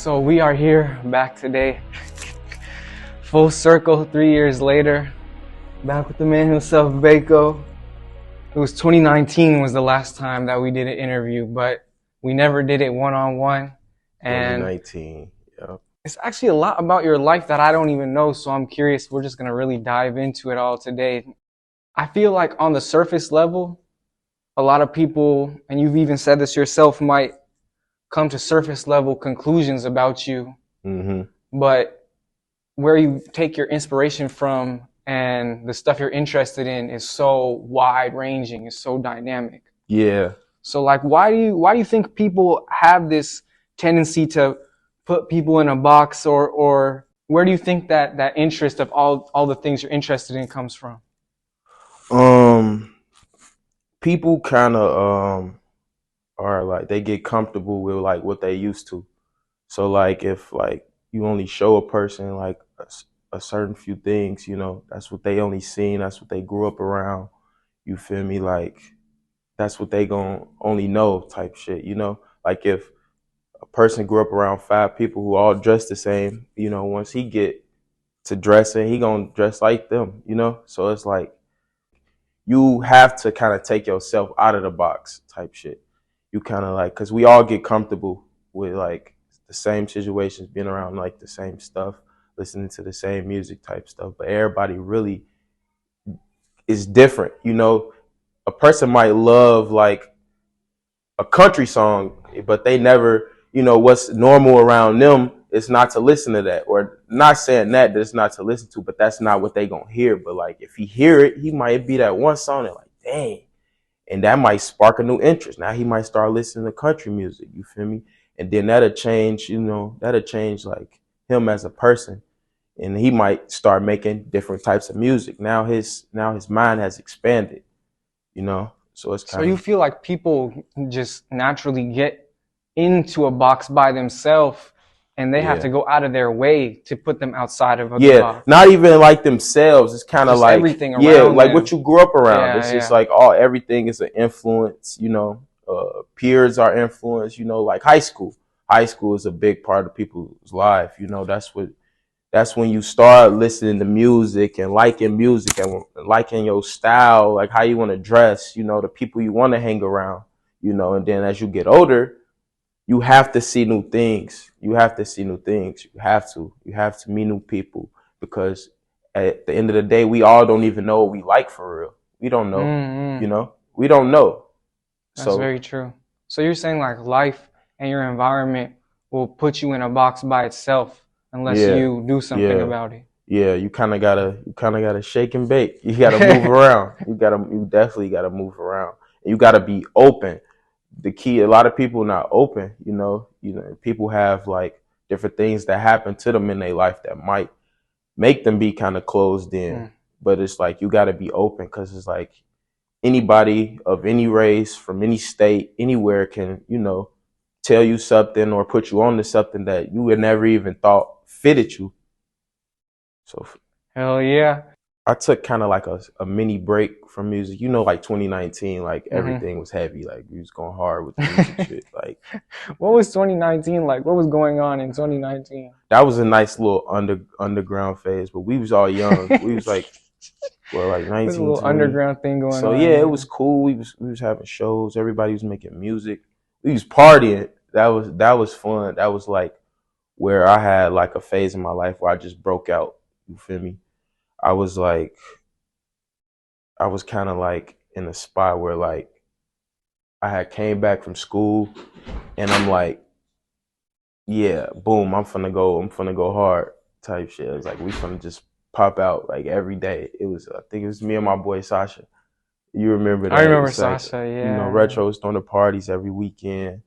So we are here back today, full circle 3 years later, back with the man himself, Baco. It was 2019 was the last time that we did an interview, but we never did it one-on-one. And 2019, yeah. It's actually a lot about your life that I don't even know, so I'm curious. We're just going to really dive into it all today. I feel like on the surface level, a lot of people, and you've even said this yourself, might come to surface level conclusions about you. Mm-hmm. But where you take your inspiration from and the stuff you're interested in is so wide ranging, it's so dynamic. Yeah. So like, why do you think people have this tendency to put people in a box, or where do you think that interest of all the things you're interested in comes from? People kind of are like, they get comfortable with like what they used to. So like if like you only show a person like a certain few things, you know, that's what they only seen, that's what they grew up around. You feel me? Like that's what they gonna only know type shit, you know? Like if a person grew up around 5 people who all dress the same, you know, once he get to dressing, he gonna dress like them, you know? So it's like you have to kind of take yourself out of the box type shit. You kind of like, cause we all get comfortable with like the same situations, being around like the same stuff, listening to the same music type stuff, but everybody really is different. You know, a person might love like a country song, but they never, you know, what's normal around them is not to listen to that, or not saying that it's not to listen to, but that's not what they gonna hear. But like if he hear it, he might be that one song that like, dang, and that might spark a new interest. Now he might start listening to country music. You feel me? And then that'll change, you know, that'll change like him as a person, and he might start making different types of music. Now his mind has expanded, you know. So it's kind So you feel like people just naturally get into a box by themselves, and they have to go out of their way to put them outside of the box. Not even like themselves. It's kind of like everything around like them. what you grew up around. Yeah, it's just like everything is an influence. You know, peers are influence. You know, like high school. High school is a big part of people's life. You know, that's when you start listening to music and liking your style, like how you want to dress, you know, the people you want to hang around, you know. And then as you get older, you have to see new things. You have to meet new people, because at the end of the day, we all don't even know what we like for real. We don't know, you know, we don't know. That's very true. So you're saying like life and your environment will put you in a box by itself unless you do something about it. Yeah, you kind of gotta shake and bake. You gotta move around. You definitely gotta move around. And you gotta be open. The key, a lot of people not open. You know, people have like different things that happen to them in their life that might make them be kind of closed in. But it's like you gotta be open, because it's like anybody of any race, from any state, anywhere can, you know, tell you something or put you on to something that you would never even thought fitted you. So hell yeah. I took kind of like a mini break from music. You know, like 2019, like everything was heavy. Like we was going hard with the music shit. Like, what was 2019 like? What was going on in 2019? That was a nice little underground phase, but we was all young. We was like, well, like 19. There's a little underground thing going on. So yeah, it was cool. We was having shows. Everybody was making music. We was partying. That was fun. That was like where I had like a phase in my life where I just broke out. You feel me? I was kind of like in a spot where like I had came back from school, and I'm like, yeah, boom, I'm finna go hard type shit. It was like we finna just pop out like every day. I think it was me and my boy Sasha. You remember that? I remember Sasha, yeah. You know, Retro was throwing the parties every weekend.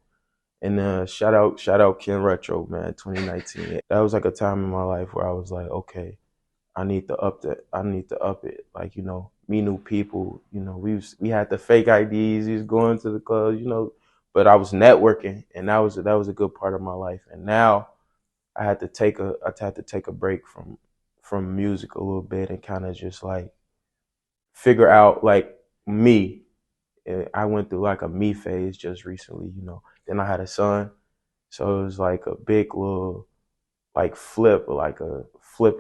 And shout out Ken Retro, man, 2019. That was like a time in my life where I was like, okay, I need to up it. Like, you know, meet new people. You know, we had the fake IDs. We was going to the clubs, you know, but I was networking, and that was a good part of my life. And now I had to take a break from music a little bit and kind of just like figure out like me. I went through like a me phase just recently, you know. Then I had a son. So it was like a big little like flip of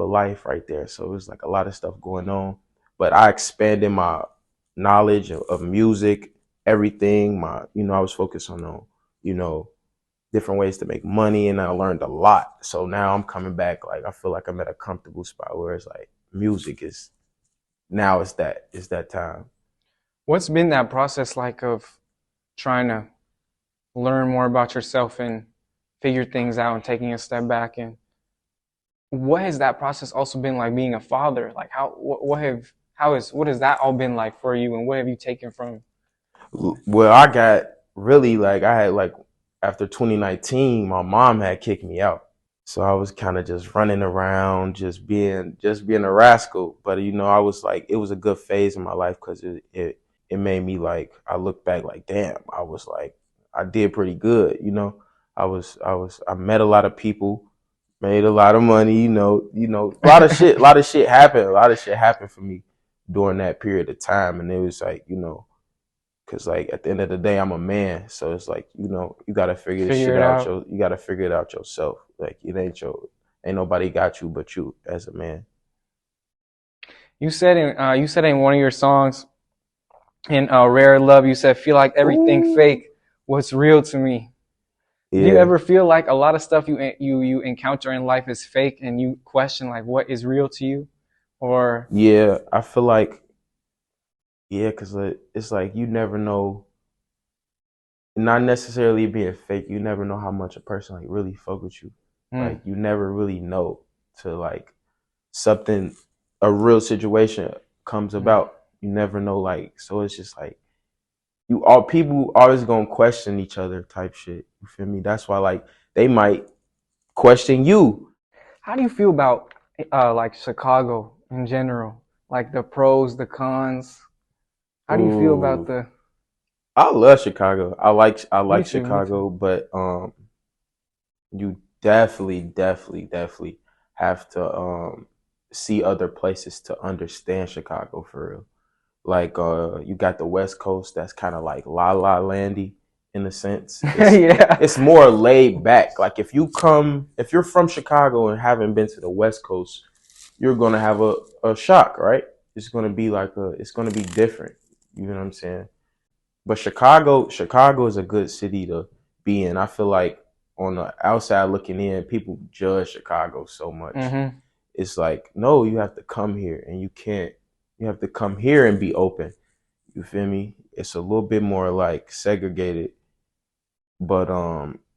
life right there. So it was like a lot of stuff going on. But I expanded my knowledge of music, everything. I was focused on, you know, different ways to make money, and I learned a lot. So now I'm coming back, like I feel like I'm at a comfortable spot where it's like music is now it's that time. What's been that process like of trying to learn more about yourself and figure things out and taking a step back? And what has that process also been like being a father? Like what has that all been like for you, and what have you taken from? Well, I got really like I had like after 2019, my mom had kicked me out. So I was kind of just running around, just being a rascal. But I was like, it was a good phase in my life because it made me like, I look back like, damn, I was like, I did pretty good. I met a lot of people, made a lot of money. A lot of shit happened. A lot of shit happened for me during that period of time, and it was like, because like at the end of the day, I'm a man, so it's like you gotta figure this Figure shit it out. out. You gotta figure it out yourself. Like ain't nobody got you but you as a man. You said in one of your songs in Rare Love, you said, "Feel like everything Ooh, fake, what's real to me." Do you yeah, ever feel like a lot of stuff you encounter in life is fake, and you question like what is real to you, or yeah. I feel like because it's like you never know. Not necessarily being fake, you never know how much a person like really fuck with you. mm, Like you never really know to like something, a real situation comes mm. about. You never know, like so. It's just like you all people always gonna question each other type shit. You feel me? That's why like they might question you. How do you feel about like Chicago in general, like the pros, the cons? How do you feel about Ooh, the? I love Chicago. I Me like too, me too. Chicago, but you definitely have to see other places to understand Chicago for real. Like you got the West Coast that's kind of like la la landy in a sense. Yeah. It's more laid back. Like if you're from Chicago and haven't been to the West Coast, you're gonna have a shock, right? It's gonna be different. You know what I'm saying? But Chicago is a good city to be in. I feel like on the outside looking in, people judge Chicago so much. Hmm. It's like, no, you have to come here and you can't. You have to come here and be open. You feel me? It's a little bit more like segregated, but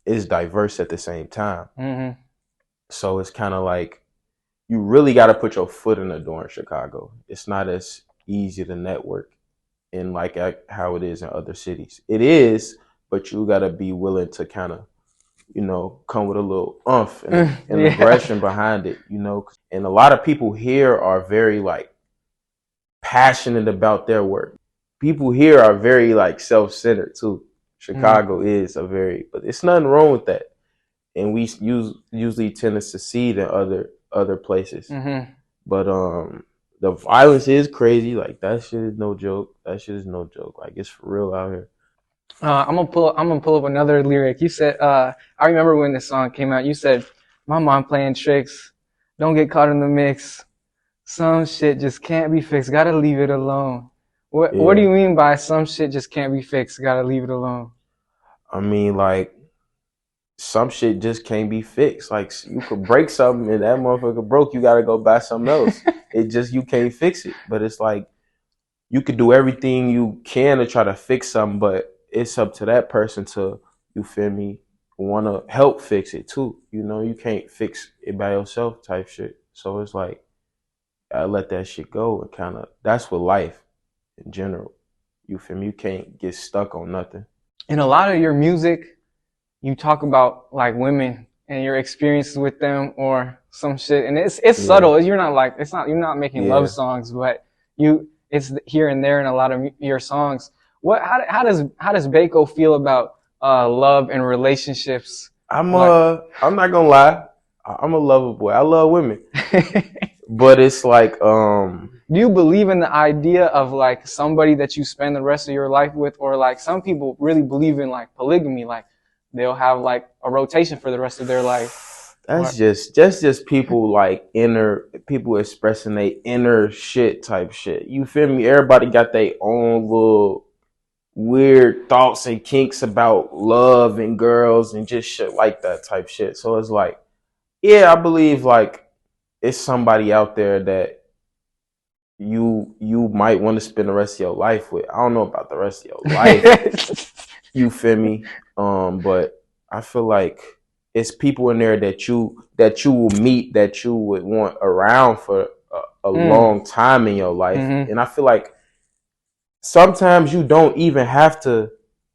it's diverse at the same time. Hmm. So it's kind of like you really got to put your foot in the door in Chicago. It's not as easy to network in like how it is in other cities. It is, but you got to be willing to kind of come with a little umph and Yeah. aggression behind it. And a lot of people here are very like passionate about their work. People here are very like self-centered too. Mm. Chicago is but it's nothing wrong with that. And usually tend to succeed in other places. Hmm. But the violence is crazy. Like that shit is no joke. That shit is no joke. Like it's for real out here. I'm gonna pull up another lyric. You said, I remember when this song came out. You said, "My mom playing tricks. Don't get caught in the mix. Some shit just can't be fixed. Gotta leave it alone." What do Yeah. you mean by some shit just can't be fixed? Gotta leave it alone. I mean, like some shit just can't be fixed. Like you could break something and that motherfucker broke, you gotta go buy something else. You can't fix it. But it's like you could do everything you can to try to fix something, but it's up to that person to, you feel me, want to help fix it too. You can't fix it by yourself type shit. So it's like I let that shit go and kind of that's with life in general. You feel me? You can't get stuck on nothing. In a lot of your music, you talk about like women and your experiences with them or some shit, and it's Yeah, subtle. You're not making love yeah. songs, but it's here and there in a lot of your songs. How does Baco feel about love and relationships? Like, I'm not gonna lie. I'm a lover boy. I love women, do but it's like you believe in the idea of like somebody that you spend the rest of your life with, or like some people really believe in like polygamy, like they'll have like a rotation for the rest of their life. That's Or, just people like inner people expressing their inner shit type shit. You feel me? Everybody got their own little weird thoughts and kinks about love and girls and just shit like that type shit. So it's like, yeah, I believe like it's somebody out there that you might want to spend the rest of your life with. I don't know about the rest of your life. You feel me? But I feel like it's people in there that you will meet that you would want around for a long time in your life. Mm-hmm. And I feel like sometimes you don't even have to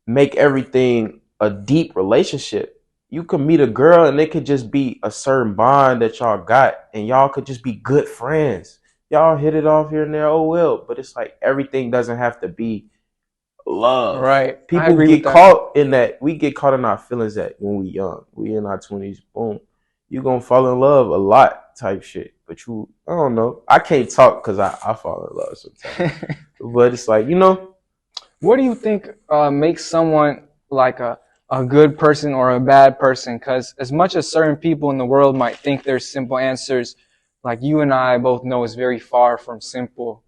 make everything a deep relationship. You could meet a girl and it could just be a certain bond that y'all got, and y'all could just be good friends. Y'all hit it off here and there, oh well. But it's like everything doesn't have to be love. Right. I People agree with get that. caught in that. We get caught in our feelings that when we young, we in our 20s, boom, you gonna fall in love a lot type shit. But I don't know. I can't talk because I fall in love sometimes. But it's like, What do you think makes someone like a good person or a bad person? Because as much as certain people in the world might think there's simple answers, like you and I both know is very far from simple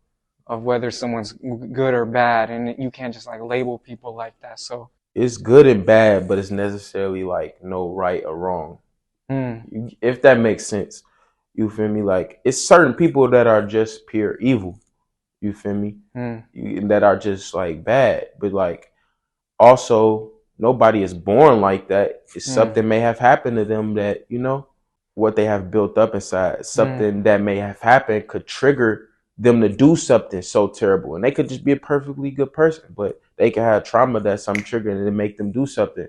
of whether someone's good or bad, and you can't just like label people like that. So, it's good and bad, but it's necessarily like no right or wrong. mm, If that makes sense. You feel me? Like it's certain people that are just pure evil. You feel me? mm, That are just like bad. But like also nobody is born like that. It's mm, something may have happened to them that, what they have built up inside. mm, Something that may have happened could trigger them to do something so terrible. And they could just be a perfectly good person, but they could have trauma that some trigger and it make them do something.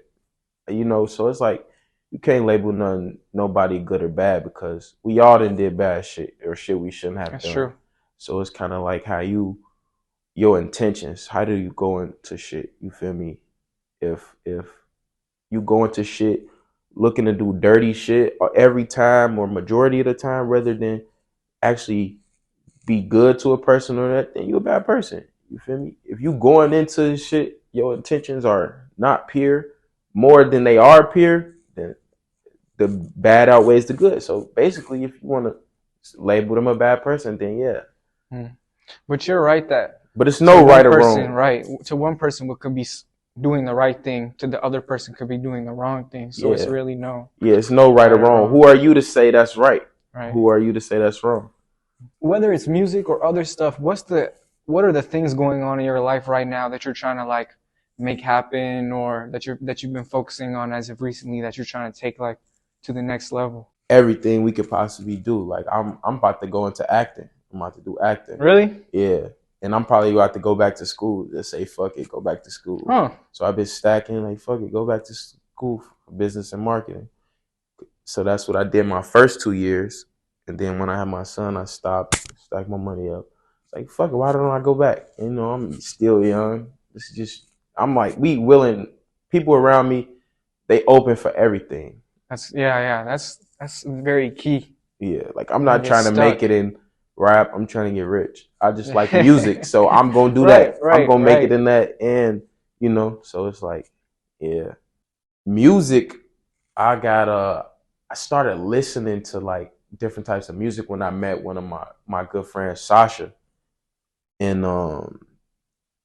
So it's like you can't label nobody good or bad because we all done did bad shit or shit we shouldn't have that's done. true. So it's kind of like your intentions. How do you go into shit? You feel me? If you go into shit looking to do dirty shit every time or majority of the time rather than actually be good to a person or that, then you're a bad person. You feel me? If you going into shit, your intentions are not pure more than they are pure, then the bad outweighs the good. So basically, if you want to label them a bad person, then yeah. Mm. But you're right that But it's to no one right or person, wrong. right, to one person what could be doing the right thing, to the other person could be doing the wrong thing. So it's Yeah. really no Yeah, it's no right or right or wrong. wrong, Who are you to say that's right? right? Who are you to say that's wrong? Whether it's music or other stuff, what are the things going on in your life right now that you're trying to like make happen or that you've been focusing on as of recently that you're trying to take like to the next level? Everything we could possibly do. Like I'm about to go into acting. I'm about to do acting. Really? Yeah. And I'm probably about to go back to school. Just say fuck it, go back to school. Huh. So I've been stacking like fuck it, go back to school for business and marketing. So that's what I did my first 2 years. And then when I had my son, I stopped, stacked my money up. It's like, fuck it, why don't I go back? I'm still young. It's just, I'm like, we willing, people around me, they open for everything. That's yeah. That's very key. Yeah, like I'm You don't not get trying to make stuck. it in rap. I'm trying to get rich. I just like music. So I'm going to do Right, that. I'm right, going to make it right. in that. And, so it's like, yeah. Music, I got I started listening to like different types of music when I met one of my good friends, Sasha, and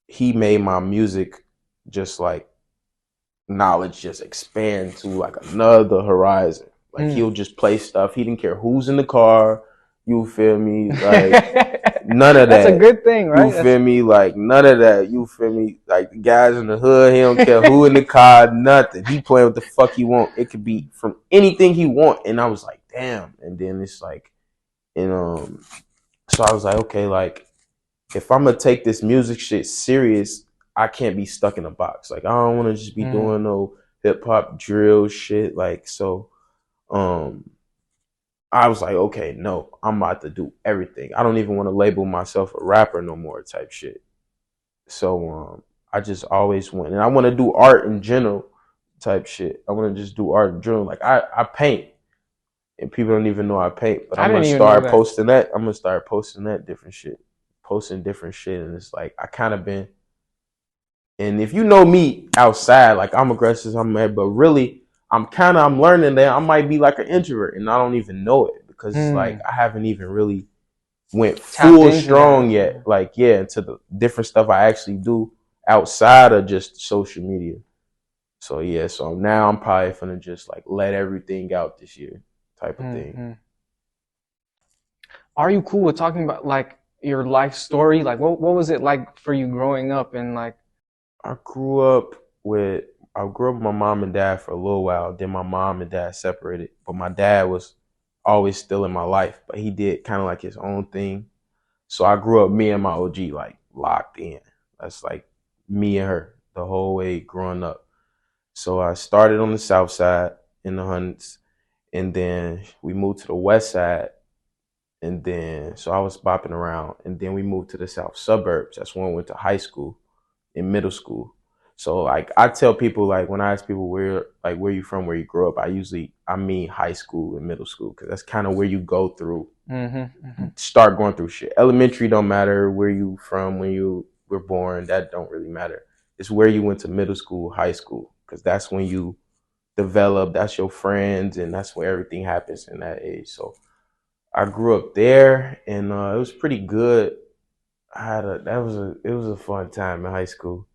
he made my music just like knowledge just expand to like another horizon. Like Hmm. he'll just play stuff. He didn't care who's in the car. You feel me? Like none of That's a that. good thing, You right? feel me? Like none of that. You feel me? Like the guys in the hood, he don't care who in the car, nothing. He playing what the fuck he want. It could be from anything he want. And I was like, damn. And then it's like, and so I was like, okay, like if I'm gonna take this music shit serious, I can't be stuck in a box. Like I don't want to just be Hmm. doing no hip hop drill shit. Like so, um, I was like, okay, no, I'm about to do everything. I don't even want to label myself a rapper no more type shit. So I just always went, and I want to do art in general type shit. I want to just do art in general. Like I paint, and people don't even know I paint, but I I'm gonna didn't even know start that. posting that. I'm gonna start posting that different shit, posting different shit, and it's like I kind of been And if you know me outside, like I'm aggressive, I'm mad, but really I'm learning that I might be like an introvert and I don't even know it because like Hmm. I haven't even really went Tapped full into that. strong yet. Like, yeah, into the different stuff I actually do outside of just social media. So yeah, so now I'm probably gonna just like let everything out this year type of thing. Hmm. Are you cool with talking about like your life story? Like what was it like for you growing up and like I grew up with I grew up with my mom and dad for a little while. Then my mom and dad separated, but my dad was always still in my life. But he did kind of like his own thing. So I grew up me and my OG like locked in. That's like me and her the whole way growing up. So I started on the south side in the hundreds, and then we moved to the west side, and then so I was bopping around, and then we moved to the south suburbs. That's when I went to high school in middle school. So like I tell people like when I ask people where you from, where you grew up, I mean high school and middle school because that's kind of where you go through, hmm hmm start going through shit. Elementary don't matter where you from, when you were born, that don't really matter. It's where you went to middle school, high school, because that's when you develop. That's your friends, and that's where everything happens in that age. So I grew up there, and it was pretty good. It was a fun time in high school,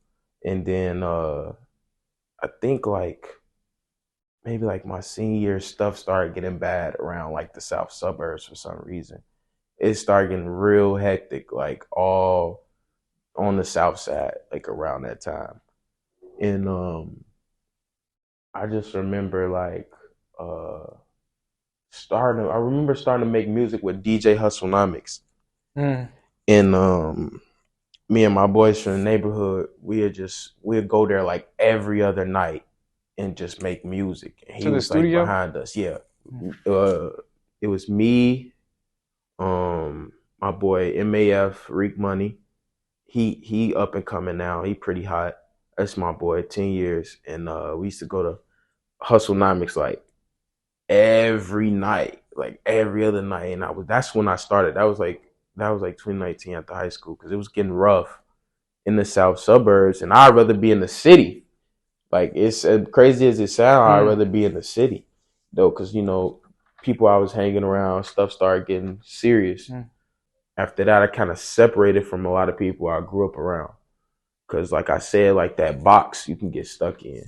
and then I think like maybe like my senior year stuff started getting bad around like the south suburbs for some reason. It started getting real hectic, like all on the south side, like around that time. And I just remember like uh I remember starting to make music with DJ Hustlenomics. mm. And me and my boys from the neighborhood, we'd go there like every other night and just make music. And To he the was like studio? behind us. Yeah. Uh it was me, my boy MAF, Reek Money. He up and coming now. He pretty hot. That's my boy, 10 years. And we used to go to Hustlenomics like every night, like every other night. And that's when I started. That was like 2019 after high school because it was getting rough in the south suburbs, and I'd rather be in the city. Like it's as crazy as it sounds, I'd Mm. rather be in the city though, because people I was hanging around, stuff started getting serious. Mm. After that, I kind of separated from a lot of people I grew up around, because like I said, like that box you can get stuck in.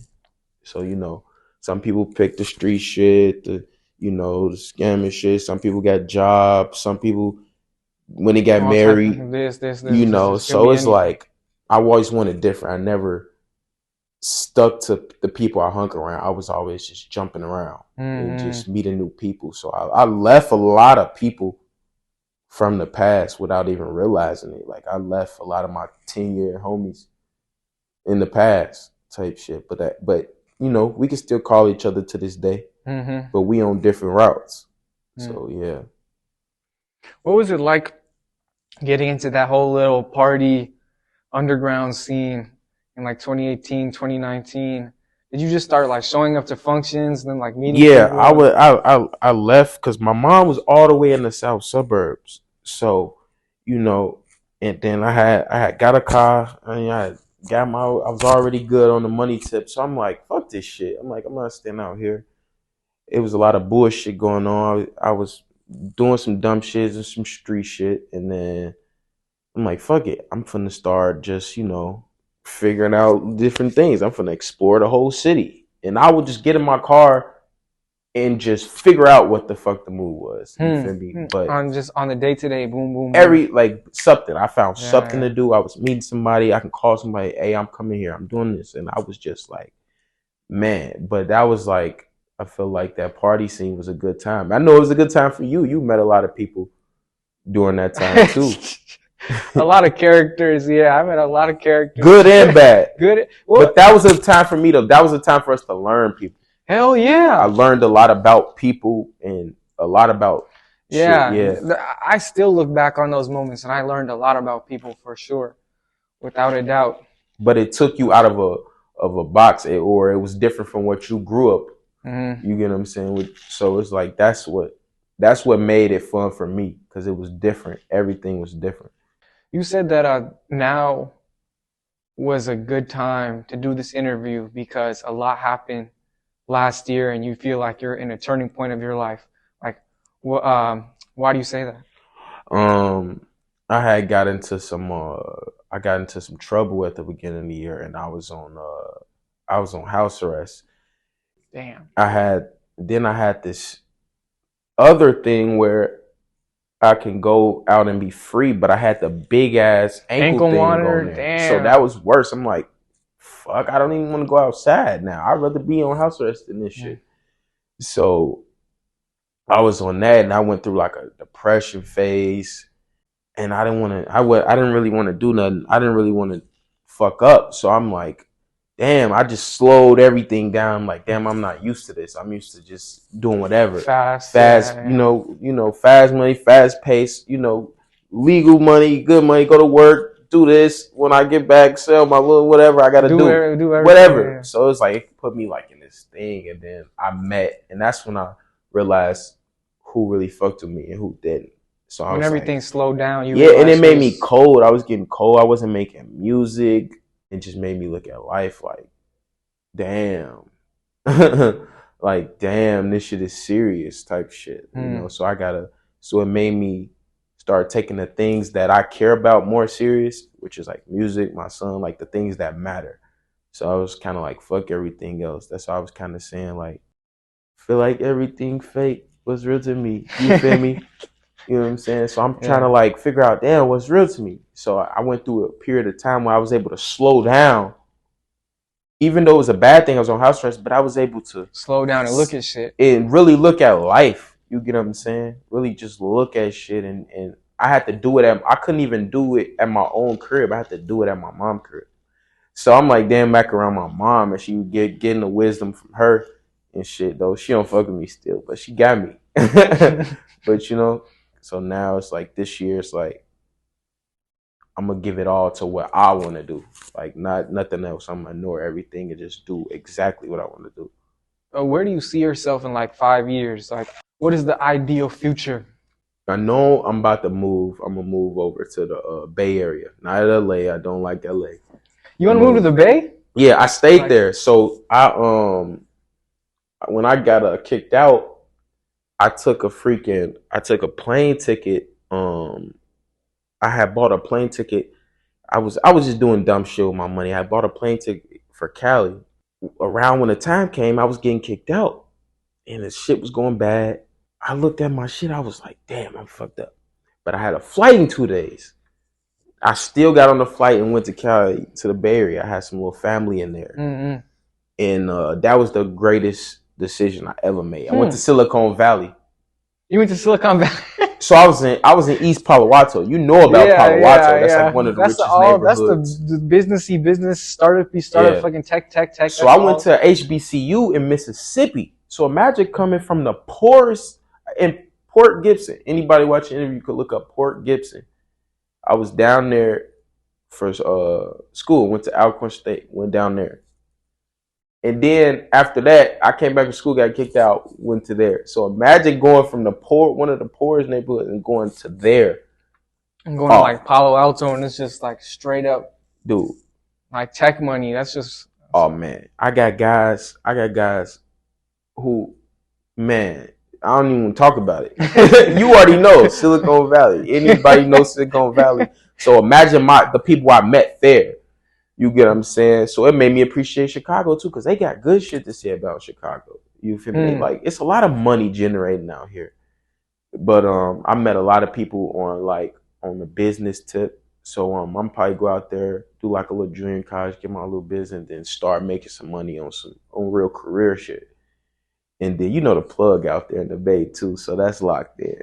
So some people pick the street shit, the scamming shit. Some people got jobs. Some people when they got All type married, of this, just could So be it's anything. like I always wanted different. I never stuck to the people I hung around. I was always just jumping around and Hmm. just meeting new people. So I left a lot of people from the past without even realizing it. Like I left a lot of my 10-year homies in the past type shit. But we can still call each other to this day, Hmm. but we on different routes. Mm. So yeah. What was it like getting into that whole little party underground scene in like 2018, 2019? Did you just start like showing up to functions and then like meeting Yeah, I people? would. I left because my mom was all the way in the south suburbs. So, you know, and then I had got a car. I got I was already good on the money tip. So I'm like, fuck this shit. I'm like, I'm not staying out here. It was a lot of bullshit going on. I was doing some dumb shit and some street shit, and then I'm like, fuck it. I'm finna start just figuring out different things. I'm finna explore the whole city, and I would just get in my car and just figure out what the fuck the move was. You Hmm. feel me? Hmm. But On just on the day to day, boom, boom, boom. every like something, I found something Yeah, to do. I was meeting somebody. I can call somebody. Hey, I'm coming here. I'm doing this, and I was just like, man. But that was like, I feel like that party scene was a good time. I know it was a good time for you. You met a lot of people during that time yeah. too. A lot of characters. Yeah, I met a lot of characters. Good and bad. Good. Well, But that was a time for me to. That was a time for us to learn people. hell I yeah. learned a lot about people and a lot about shit. Yeah, Yeah. I still look back on those moments and I learned a lot about people for sure, without a doubt. But it took you out of a box, or it was different from what you grew up. Hmm. You get what I'm saying? So it's like that's what made it fun for me because it was different. Everything was different. You said that now was a good time to do this interview because a lot happened last year and you feel like you're in a turning point of your life. Like, why do you say that? Um, I had got into some I got into some trouble at the beginning of the year, and I was on house arrest. Damn. I had this other thing where I can go out and be free, but I had the big ass ankle Ankle thing monitor, on there. So that damn. was worse. I'm like, fuck, I don't even want to go outside now. I'd rather be on house arrest than this Mm. shit. So I was on that, and I went through like a depression phase, and I didn't want to. I didn't really want to do nothing. I didn't really want to fuck up. So I'm like, damn, I just slowed everything down. I'm like, damn, I'm not used to this. I'm used to just doing whatever. Fast, Fast, yeah, yeah. fast money, fast pace, legal money, good money, go to work, do this. When I get back, sell my little whatever I gotta Do everything. whatever. Yeah. So it's like, it put me like in this thing, and then and that's when I realized who really fucked with me and who didn't. So I When was like, everything slowed down, you yeah, and it realize made me cold. I was getting cold. I wasn't making music. It just made me look at life like, damn. Like, damn, this shit is serious type shit. So it made me start taking the things that I care about more serious, which is like music, my son, like the things that matter. So I was kind of like, fuck everything else. That's why I was kind of saying, like, feel like everything fake was real to me. You feel me? You know what I'm saying? So I'm trying to Yeah. like figure out, damn, what's real to me. So I went through a period of time where I was able to slow down. Even though it was a bad thing, I was on house arrest, but I was able to Slow down and look at shit. and really look at life. You get what I'm saying? Really just look at shit, and I had to do it I couldn't even do it at my own crib. I had to do it at my mom's crib. So I'm like, damn, back around my mom, and she would getting the wisdom from her and shit. Though she don't fuck with me still, but she got me. But so now it's like this year, it's like I'm gonna give it all to what I want to do, like not nothing else. I'm gonna ignore everything and just do exactly what I want to do. Where do you see yourself in like 5 years? Like, what is the ideal future? I know I'm about to move. I'm gonna move over to the Bay Area, not LA. I don't like LA. You want to move to the Bay? Yeah, I stayed there. So when I got kicked out, I took a plane ticket. I had bought a plane ticket. I was just doing dumb shit with my money. I bought a plane ticket for Cali. Around when the time came, I was getting kicked out, and the shit was going bad. I looked at my shit. I was like, damn, I'm fucked up. But I had a flight in 2 days. I still got on the flight and went to Cali, to the Bay Area. I had some little family in there. Mm-hmm. And that was the greatest decision I ever made. I went to Silicon Valley. You went to Silicon Valley? So I was in East Palo Alto. You know about Palo Alto. That's like one of the richest neighborhoods. That's the businessy business, startup fucking tech. So I went to HBCU in Mississippi. So imagine coming from the poorest in Port Gibson. Anybody watching the interview could look up Port Gibson. I was down there for school. Went to Alcorn State. Went down there. And then after that, I came back to school, got kicked out, went to there. So imagine going from one of the poorest neighborhoods, and going to there. And going to like Palo Alto, and it's just like straight up, dude, like tech money. That's just. Oh man, I got guys who, man, I don't even talk about it. You already know Silicon Valley. Anybody knows Silicon Valley. So imagine the people I met there. You get what I'm saying? So it made me appreciate Chicago too, because they got good shit to say about Chicago. You feel me? Like, it's a lot of money generating out here. But I met a lot of people on the business tip. So I'm probably go out there, do like a little junior college, get my little business, and then start making some money on real career shit. And then the plug out there in the Bay too, so that's locked in.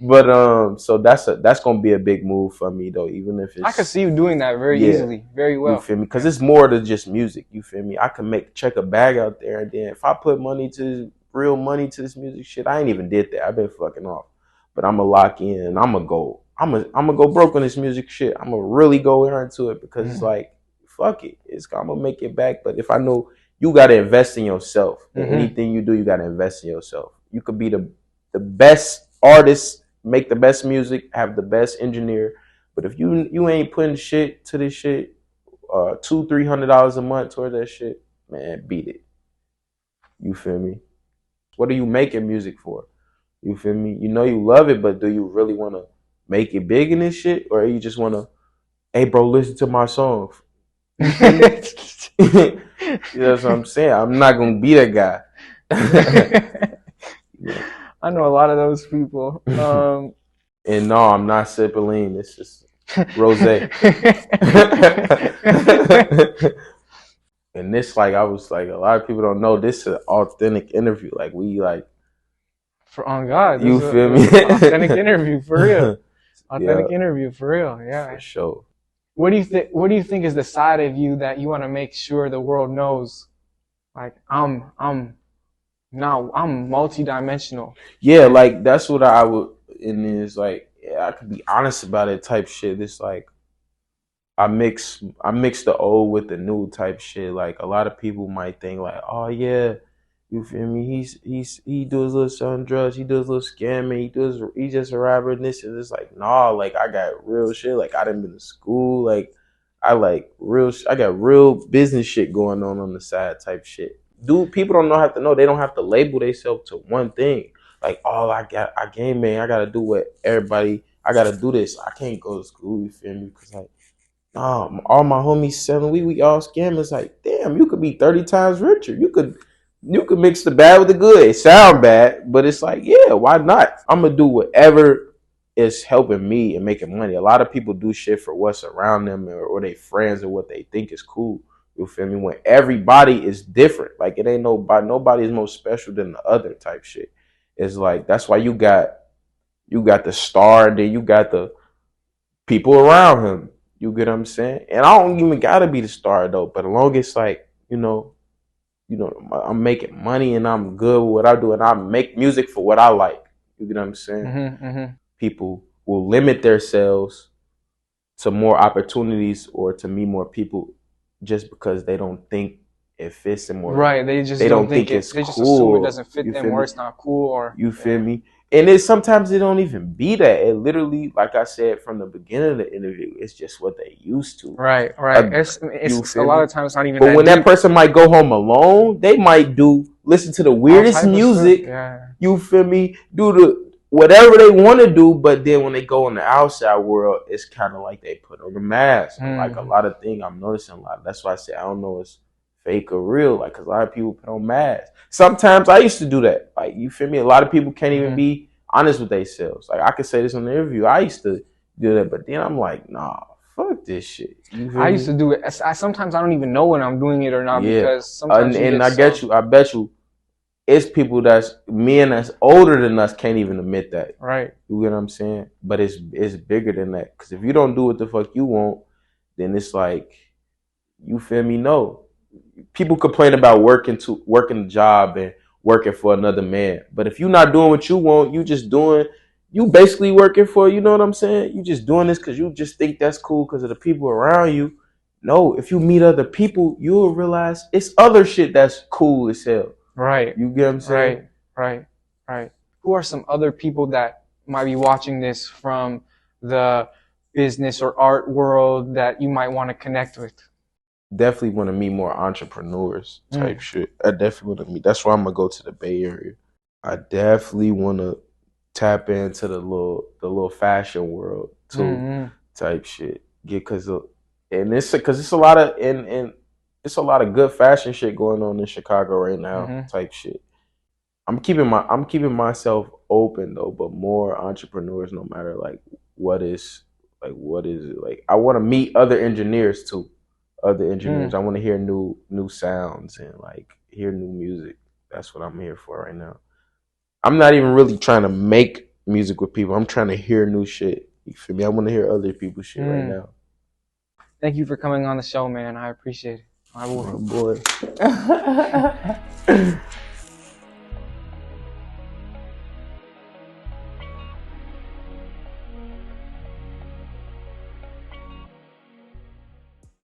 But so that's gonna be a big move for me though, even if it's. I could see you doing that very easily, very well. You feel me? Because it's more than just music. You feel me? I can check a bag out there, and then if I put real money to this music shit, I ain't even did that. I've been fucking off, but I'm gonna lock in, and I'm gonna go broke on this music shit. I'm gonna really go into it because it's like, fuck it, I'm gonna make it back. But if I know you gotta invest in yourself, anything you do, you gotta invest in yourself. You could be the best artist, make the best music, have the best engineer, But if you ain't putting shit to this shit, $200-300 a month toward that shit, man, beat it. You feel me? What are you making music for? You feel me? You know you love it, but do you really want to make it big in this shit, or you just want to, hey bro, listen to my songs? You feel me? You know what I'm saying? I'm not gonna be that guy. I know a lot of those people. And no, I'm not sipping lean. It's just rosé. And this, like, I was like, a lot of people don't know this is an authentic interview. Like, we like, on God, you feel me? Authentic interview for real. Authentic Yeah, interview for real. Yeah. for sure. What do you think? What do you think is the side of you that you want to make sure the world knows? Like I'm multi-dimensional. Yeah, like that's what I would. And it's like, yeah, I could be honest about it type shit. It's like I mix the old with the new type shit. Like a lot of people might think like, oh yeah, you feel me? He does little selling drugs, he does little scamming, he just a rapper and this and it's like, nah, like I got real shit. Like I done been to school, like I got real business shit going on the side type shit. Dude, people don't have to know. They don't have to label themselves to one thing. Like, oh, I game man, I gotta do what everybody. I gotta do this. I can't go to school. You feel me? Because like, all my homies selling weed, we all scammers. Like, damn, you could be 30 times richer. You could mix the bad with the good. It sound bad, but it's like, yeah, why not? I'm gonna do whatever is helping me and making money. A lot of people do shit for what's around them or their friends or what they think is cool. You feel me? When everybody is different, like it ain't nobody is more special than the other type shit. It's like that's why you got the star, and then you got the people around him. You get what I'm saying? And I don't even gotta be the star though. But as long as like, I'm making money and I'm good with what I do and I make music for what I like. You get what I'm saying? Mm-hmm, mm-hmm. People will limit themselves to more opportunities or to meet more people just because they don't think it fits them or right. They just they don't think it. it's They just cool. assume it doesn't fit them or it's not cool or you feel me? And sometimes it don't even be that. It literally, like I said from the beginning of the interview, it's just what they used to. Right. It's a lot of times not even. But when that person might go home alone, they might listen to the weirdest music. Yeah. You feel me? Do whatever they want to do, but then when they go in the outside world, it's kind of like they put on a mask. Like a lot of things, I'm noticing a lot. That's why I say I don't know it's fake or real. Like, cause a lot of people put on masks. Sometimes I used to do that. Like, you feel me? A lot of people can't even be honest with themselves. Like, I could say this on the interview. I used to do that, but then I'm like, nah, fuck this shit. I used to do it. Sometimes I don't even know when I'm doing it or not because sometimes. And I bet you, it's people that's older than us can't even admit that. Right. You get what I'm saying? But it's bigger than that. Because if you don't do what the fuck you want, then it's like, you feel me? No. People complain about working a job and working for another man. But if you're not doing what you want, you basically working for, you know what I'm saying? You just doing this because you just think that's cool because of the people around you. No, if you meet other people, you'll realize it's other shit that's cool as hell. Right. You get what I'm saying? Right. Who are some other people that might be watching this from the business or art world that you might want to connect with? Definitely want to meet more entrepreneurs type shit. I definitely want to meet. That's why I'm gonna go to the Bay Area. I definitely want to tap into the little fashion world too, type shit. Because it's a lot of and it's a lot of good fashion shit going on in Chicago right now, type shit. I'm keeping myself open though, but more entrepreneurs, no matter like what is it like. I want to meet other engineers too. I want to hear new sounds and like hear new music. That's what I'm here for right now. I'm not even really trying to make music with people. I'm trying to hear new shit. You feel me? I want to hear other people's shit right now. Thank you for coming on the show, man. I appreciate it. My boy. My boy.